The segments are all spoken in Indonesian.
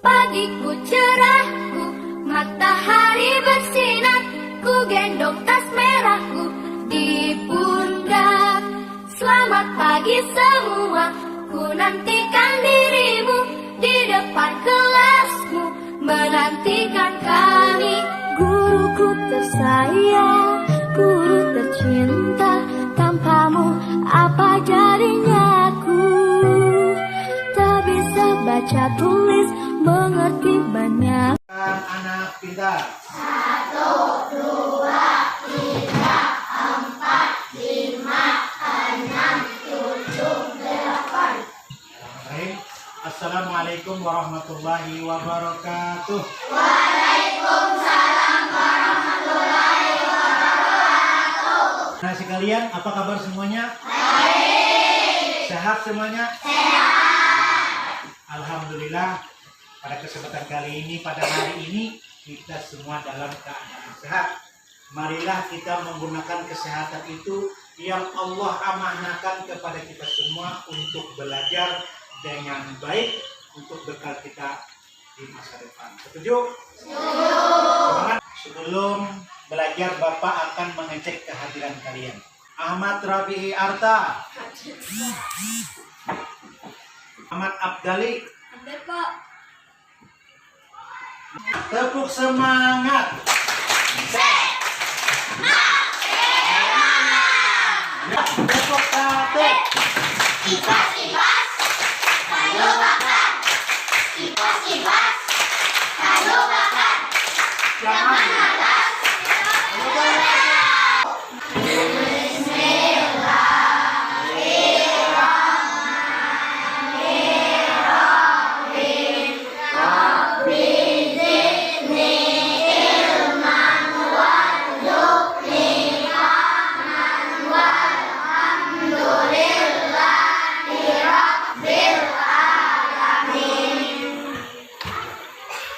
Pagiku cerahku, matahari bersinar, ku gendong tas merahku di pundak. Selamat pagi semua, ku nantikan dirimu di depan kelasmu, menantikan kami. Guruku tersayang, guru tercinta, tanpamu apa jadinya aku? Tak bisa baca tulis, mengerti banyak. Anak pintar. 1, 2, 3, 4, 5, 6, 7, 8. Baik. Assalamualaikum warahmatullahi wabarakatuh. Waalaikumsalam warahmatullahi wabarakatuh. Nah sekalian, apa kabar semuanya? Baik. Sehat semuanya? Sehat. Alhamdulillah, pada kesempatan kali ini, pada hari ini, kita semua dalam keadaan sehat. Marilah kita menggunakan kesehatan itu yang Allah amanahkan kepada kita semua untuk belajar dengan baik untuk bekal kita di masa depan. Setuju? Setuju. Sebelum belajar, Bapak akan mengecek kehadiran kalian. Ahmad Rabi'i Arta. Ahmad Abdali. Hadir, Pak. Tepuk semangat. Tepuk satu. Kipas, kipas, kayu bakar. Kipas, kipas, kayu bakar. Jangan malas.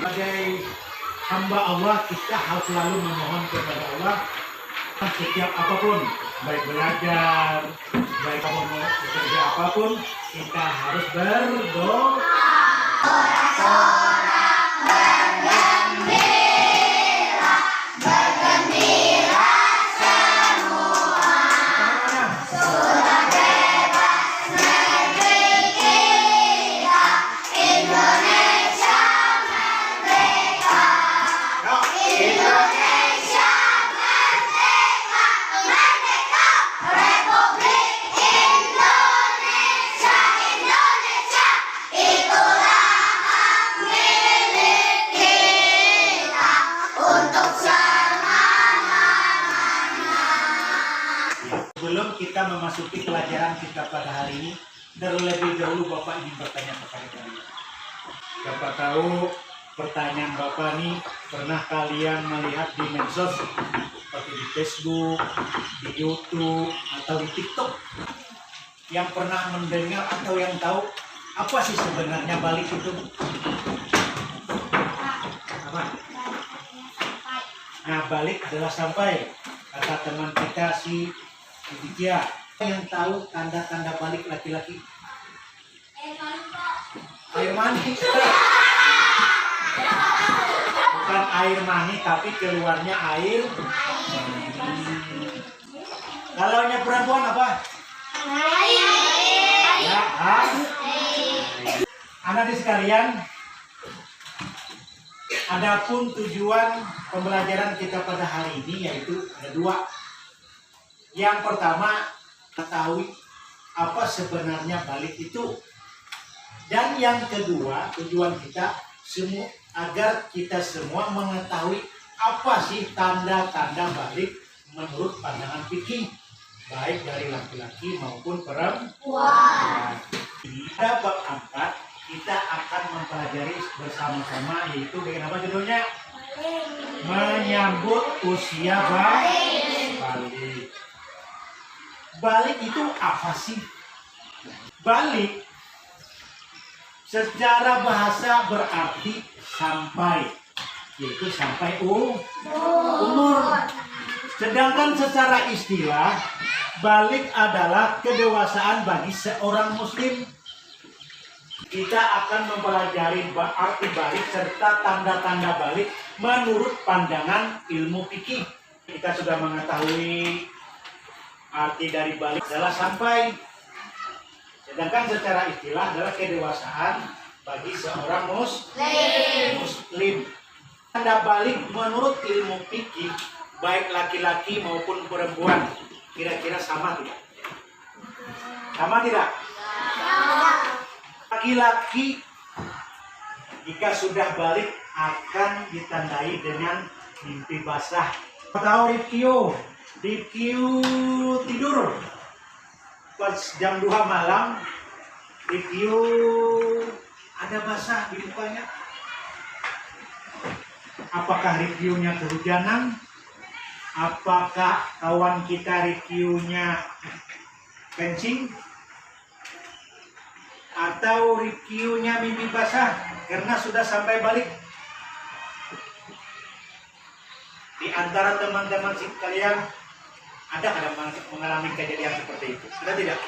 Sebagai hamba Allah, kita harus selalu memohon kepada Allah setiap apapun, baik belajar, baik mau bekerja apapun, kita harus berdoa. Sebelum kita memasuki pelajaran kita pada hari ini, terlebih dahulu Bapak ingin bertanya kepada kalian. Bapak tahu pertanyaan Bapak nih, pernah kalian melihat di medsos seperti di Facebook, di YouTube, atau di TikTok? Yang pernah mendengar atau yang tahu apa sih sebenarnya balik itu? Apa? Nah, balik adalah sampai. Kata teman kita si Widya, yang tahu tanda-tanda balik laki-laki? Air mani. Bukan air mani, tapi keluarnya air. Kalau nya perempuan apa? Ya, anak-anak sekalian, adapun tujuan pembelajaran kita pada hari ini yaitu ada dua. Yang pertama, ketahui apa sebenarnya balik itu. Dan yang kedua, tujuan kita semua agar kita semua mengetahui apa sih tanda-tanda balik menurut pandangan fikih, baik dari laki-laki maupun perempuan. Pada bab 4 kita akan mempelajari bersama-sama, yaitu dengan apa judulnya? Menyambut usia balik. Balik itu apa sih? Balik secara bahasa berarti sampai, yaitu sampai umur. Sedangkan secara istilah, balik adalah kedewasaan bagi seorang muslim. kita akan mempelajari arti balik serta tanda-tanda balik menurut pandangan ilmu fikih. Kita sudah mengetahui arti dari balik adalah sampai. Sedangkan secara istilah adalah kedewasaan bagi seorang muslim. Tanda balik menurut ilmu fikih baik laki-laki maupun perempuan kira-kira sama tidak? Sama tidak? Laki-laki jika sudah balik akan ditandai dengan mimpi basah. Tahu Rikyu tidur pas jam 2 malam, Rikyu ada basah di mukanya. Apakah Rikyunya kehujanan? Apakah kawan kita Rikyunya kencing? Atau Rikyunya mimpi basah karena sudah sampai balik? Di antara teman-teman sekalian ada kadang mengalami kejadian seperti itu? Ada tidak?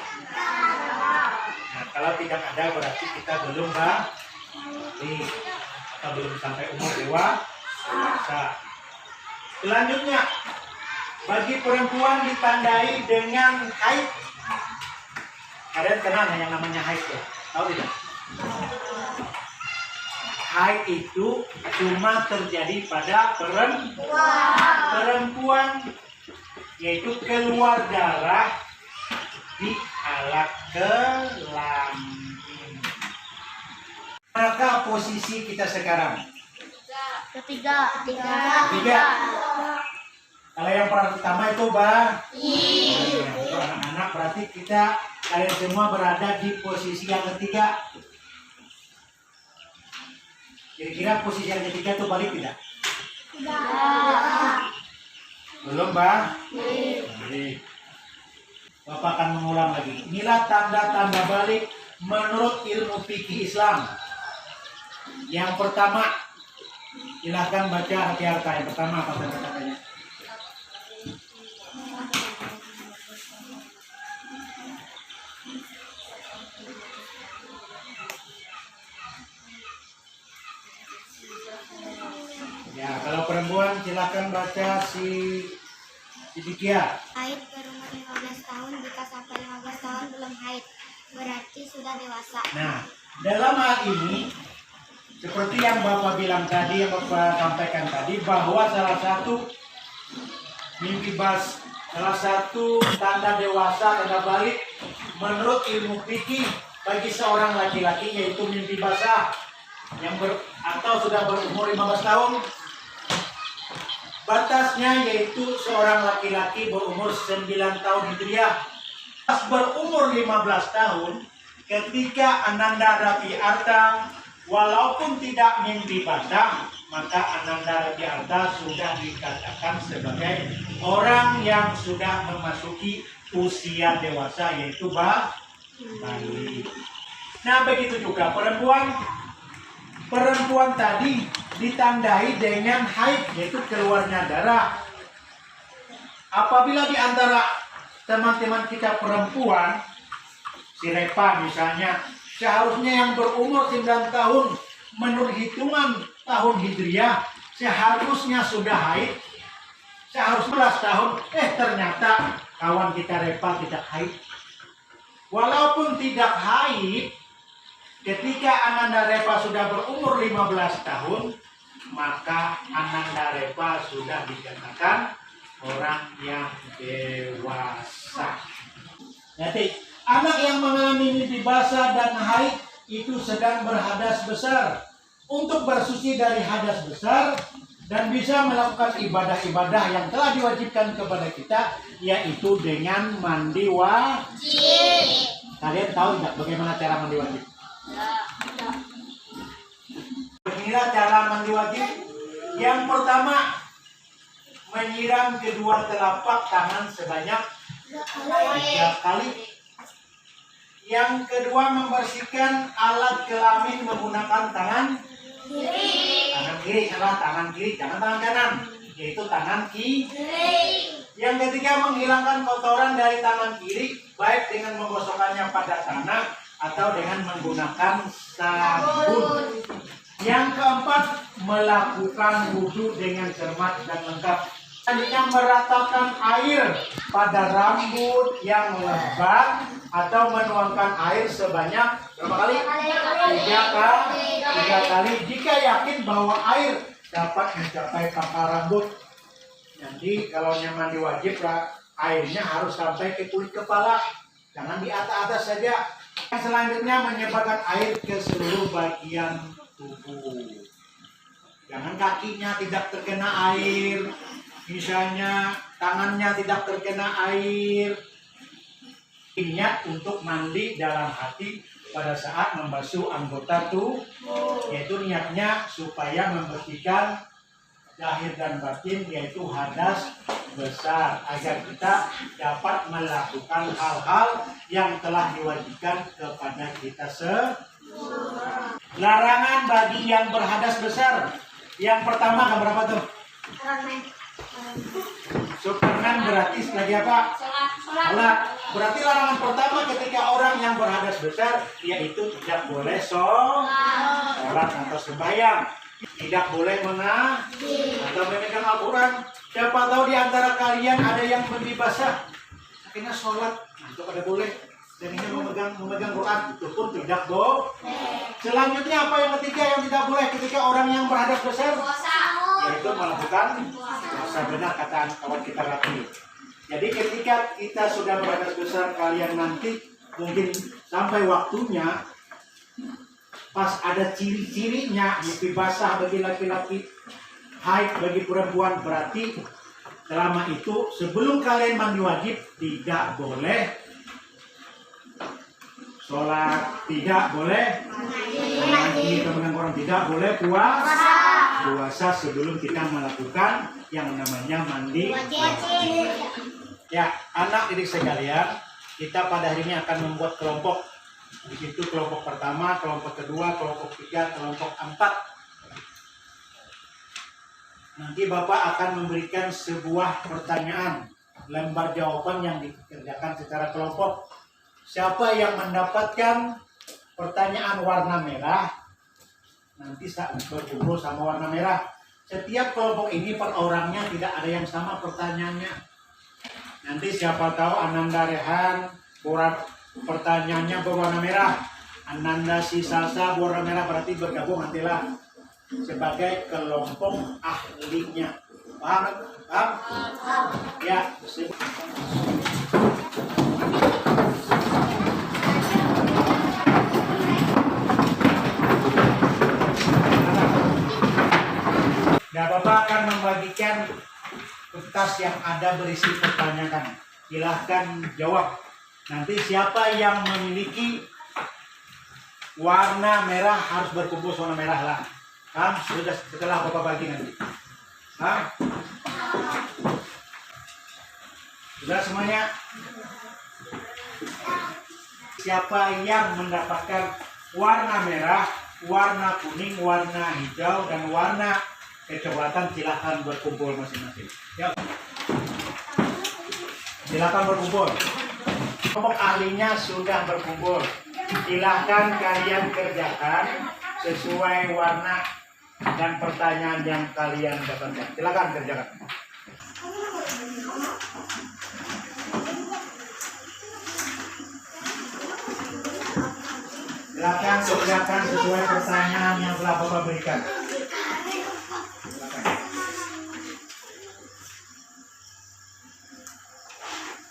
Nah, kalau tidak ada berarti kita belum balik atau belum sampai umur dewasa. Selanjutnya, bagi perempuan ditandai dengan haid. Kalian kenal yang namanya haid ya? Tahu tidak? Haid itu cuma terjadi pada perempuan, yaitu keluar darah di alat kelamin. Maka posisi kita sekarang? Ketiga. Kalau yang pertama itu itu anak-anak, berarti kalian semua berada di posisi yang ketiga. Kira-kira posisi yang ketiga itu balik tidak? Belum, Bang? Balik. Bapak akan mengulang lagi. Inilah tanda-tanda balik menurut ilmu fikih Islam. Yang pertama, silakan baca hati-hati. Yang pertama apa kata-katanya? Ya, kalau perempuan silakan baca si Dikia. Haid berumur 15 tahun, jika sampai 15 tahun belum haid, berarti sudah dewasa. Nah, dalam hal ini seperti yang Bapak bilang tadi, yang Bapak sampaikan tadi, bahwa salah satu salah satu tanda dewasa, tanda balik menurut ilmu fikih bagi seorang laki-laki yaitu mimpi basah atau sudah berumur 15 tahun. Batasnya yaitu seorang laki-laki berumur 9 tahun hijriah. Pas berumur 15 tahun, ketika Ananda Rapi Arta walaupun tidak mimpi basah, maka Ananda Rapi Arta sudah dikatakan sebagai orang yang sudah memasuki usia dewasa, yaitu balik. Nah, begitu juga perempuan tadi ditandai dengan haid, yaitu keluarnya darah. Apabila di antara teman-teman kita perempuan, si Repa misalnya, seharusnya yang berumur 9 tahun menurut hitungan tahun hijriah, seharusnya sudah haid, seharusnya 11 tahun, ternyata kawan kita Repa tidak haid. Walaupun tidak haid, ketika Ananda Repa sudah berumur 15 tahun, maka Ananda Repa sudah dikatakan orang yang dewasa. Jadi, anak yang mengalami mimpi basah dan haid itu sedang berhadas besar. Untuk bersuci dari hadas besar dan bisa melakukan ibadah-ibadah yang telah diwajibkan kepada kita, yaitu dengan mandi wajib. Kalian tahu tidak bagaimana cara mandi wajib? Inilah cara mandi wajib. Yang pertama, menyiram kedua telapak tangan sebanyak 3 kali. Yang kedua, membersihkan alat kelamin menggunakan tangan kiri, tangan kiri, jangan tangan kanan, yaitu tangan kiri. Yang ketiga, menghilangkan kotoran dari tangan kiri, baik dengan menggosokkannya pada tanah atau dengan menggunakan sabun. Yang keempat, melakukan wudhu dengan cermat dan lengkap. Selanjutnya, meratakan air pada rambut yang lebat atau menuangkan air sebanyak berapa kali? 3 kali. Jika yakin bahwa air dapat mencapai pangkal rambut. Nanti kalau mandi wajib, airnya harus sampai ke kulit kepala, jangan di atas saja. Yang selanjutnya, menyebarkan air ke seluruh bagian tubuh. Jangan kakinya tidak terkena air, misalnya tangannya tidak terkena air. Niat untuk mandi dalam hati pada saat membasuh anggota tubuh, yaitu niatnya supaya membersihkan zahir dan batin, yaitu hadas besar, agar kita dapat melakukan hal-hal yang telah diwajibkan kepada kita semua. Larangan bagi yang berhadas besar. Yang pertama kan berapa tuh? Superman berarti lagi apa? Sholat. Berarti larangan pertama ketika orang yang berhadas besar, yaitu tidak boleh sholat atau sembahyang. Tidak boleh mengaji atau memegang Al-Quran. Siapa tahu di antara kalian ada yang mandi basah, akhirnya sholat, itu pada boleh. Dan ini memegang Quran, itu pun tidak boleh. Selanjutnya apa yang ketiga yang tidak boleh ketika orang yang berhadas besar? Yaitu melakukan puasa. Benar kata kawan kita Rati. Jadi ketika kita sudah berhadas besar, kalian nanti mungkin sampai waktunya, pas ada ciri-cirinya, mimpi basah bagi laki-laki, haid bagi perempuan, berarti selama itu sebelum kalian mandi wajib tidak boleh sholat, tidak boleh mengaji, kemudian orang tidak boleh puasa sebelum kita melakukan yang namanya mandi wajib. Ya, anak didik sekalian, kita pada hari ini akan membuat kelompok. Di situ kelompok pertama, kelompok kedua, kelompok tiga, kelompok 4. Nanti Bapak akan memberikan sebuah pertanyaan, lembar jawaban yang dikerjakan secara kelompok. Siapa yang mendapatkan pertanyaan warna merah, nanti berkumpul sama warna merah. Setiap kelompok ini per orangnya tidak ada yang sama pertanyaannya. Nanti siapa tahu Ananda Rehan, pertanyaannya berwarna merah, Ananda si Salsa berwarna merah, berarti bergabung nantilah sebagai kelompok ahlinya. Paham? Ya. Nah, Bapak akan membagikan kertas yang ada berisi pertanyaan. Silahkan jawab. Nanti siapa yang memiliki warna merah harus berkumpul warna merah lah. Sudah setelah Bapak bagi nanti. Sudah semuanya? Siapa yang mendapatkan warna merah, warna kuning, warna hijau, dan warna kecoklatan, silahkan berkumpul masing-masing. Ya. Silahkan berkumpul. Kelompok ahlinya sudah berkumpul. Silahkan kalian kerjakan sesuai warna dan pertanyaan yang kalian dapatkan. Silahkan kerjakan. Silahkan kerjakan sesuai pertanyaan yang telah Bapak berikan.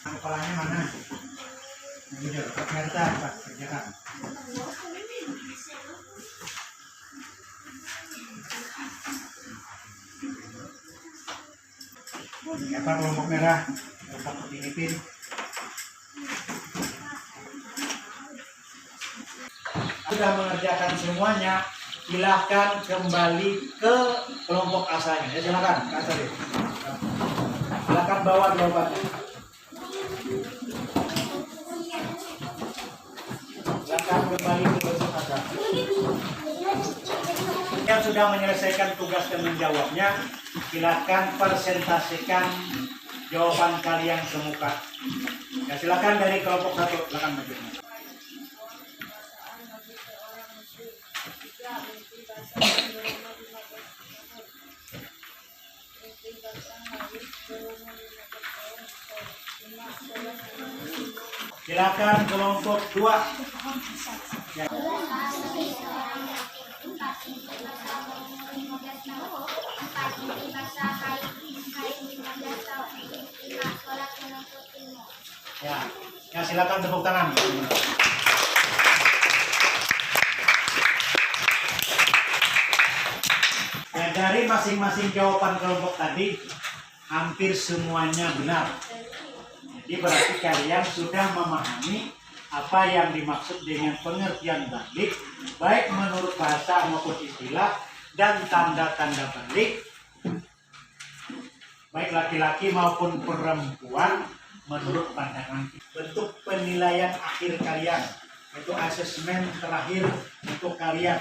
Kepalanya mana? Ini Pak, kerjakan. Apa kelompok merah? Kelompok Filipin. Sudah mengerjakan semuanya, silahkan kembali ke kelompok asalnya. Ya, silakan, Kak Asari. Silakan bawa jawabannya. Silakan kembali ke kelompok asal. Yang sudah menyelesaikan tugas dan menjawabnya, silakan presentasikan jawaban kalian ke muka. Ya, silakan dari kelompok 1, silakan maju. Silakan kelompok 2. Ya. Ya, silakan tepuk tangan. Ya, dari masing-masing jawaban kelompok tadi hampir semuanya benar. Jadi berarti kalian sudah memahami apa yang dimaksud dengan pengertian balik, baik menurut bahasa maupun istilah, dan tanda-tanda balik, baik laki-laki maupun perempuan menurut pandangan. Bentuk penilaian akhir kalian, itu asesmen terakhir untuk kalian.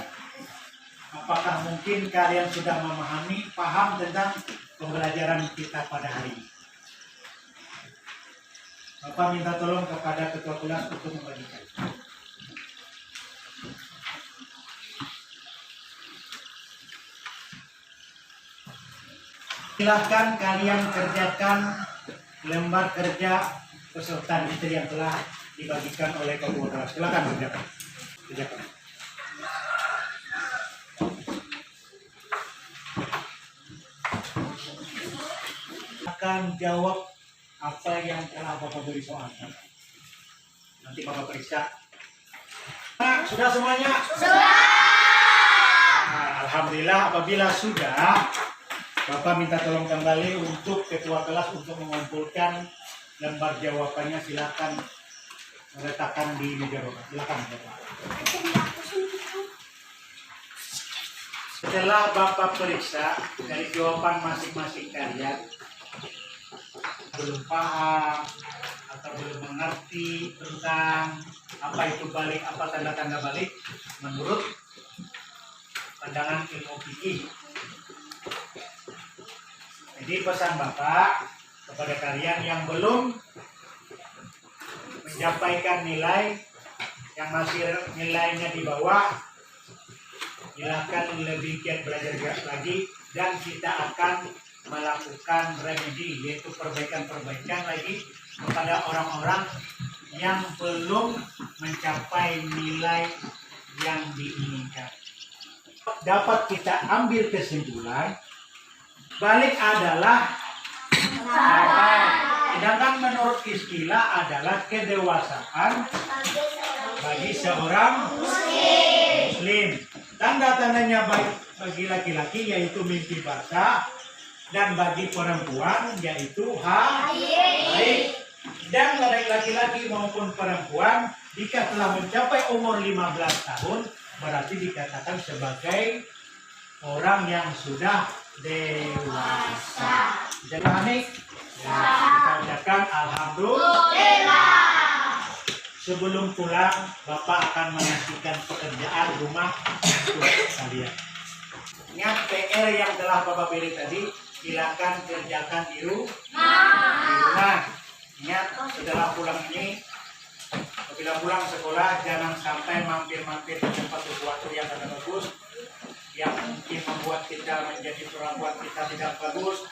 Apakah mungkin kalian sudah memahami, paham tentang pembelajaran kita pada hari ini? Bapak minta tolong kepada ketua kelas untuk membagikan. Silahkan kalian kerjakan lembar kerja peserta materi yang telah dibagikan oleh ketua kelas. Silahkan kerjakan. Akan jawab apa yang telah Bapak beri soal. Nanti Bapak periksa. Nah, sudah semuanya? Sudah. Nah, alhamdulillah apabila sudah, Bapak minta tolong kembali untuk ketua kelas untuk mengumpulkan lembar jawabannya. Silakan meletakkan di meja Bapak. Silakan Bapak. Setelah Bapak periksa dari jawaban masing-masing kalian, belum paham atau belum mengerti tentang apa itu balik, apa tanda-tanda balik menurut pandangan ilmu fikih. Jadi pesan Bapak kepada kalian yang belum menyampaikan nilai, yang masih nilainya di bawah, silakan lebih giat belajar lagi, dan kita akan melakukan remedi, yaitu perbaikan-perbaikan lagi kepada orang-orang yang belum mencapai nilai yang diinginkan. Dapat kita ambil kesimpulan, balik adalah sabar. Sedangkan menurut istilah adalah kedewasaan bagi seorang muslim. Tanda-tandanya baik bagi laki-laki yaitu mimpi basah, dan bagi perempuan yaitu haid. Dan baik laki-laki maupun perempuan jika telah mencapai umur 15 tahun berarti dikatakan sebagai orang yang sudah dewasa. Jadi kita ucapkan alhamdulillah. Sebelum pulang Bapak akan menyaksikan pekerjaan rumah untuk kalian. Ingat PR yang telah Bapak beri tadi, silakan kerjakan di rumah. Ingat setelah pulang ini, apabila pulang sekolah jangan sampai mampir-mampir di tempat sesuatu yang tidak bagus, yang mungkin membuat kita menjadi perlakuan kita tidak bagus.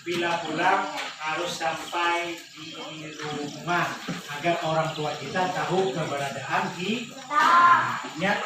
Bila pulang harus sampai di rumah agar orang tua kita tahu keberadaan kita. Ingat.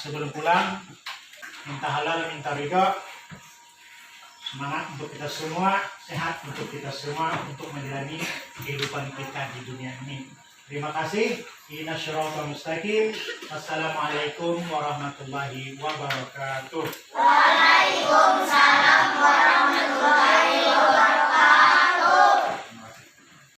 Sebelum pulang, minta halal, minta ridho, semangat untuk kita semua, sehat untuk kita semua, untuk menjalani kehidupan kita di dunia ini. Terima kasih. Ihdinas siratal mustaqim. Assalamualaikum warahmatullahi wabarakatuh. Waalaikumsalam warahmatullahi wabarakatuh.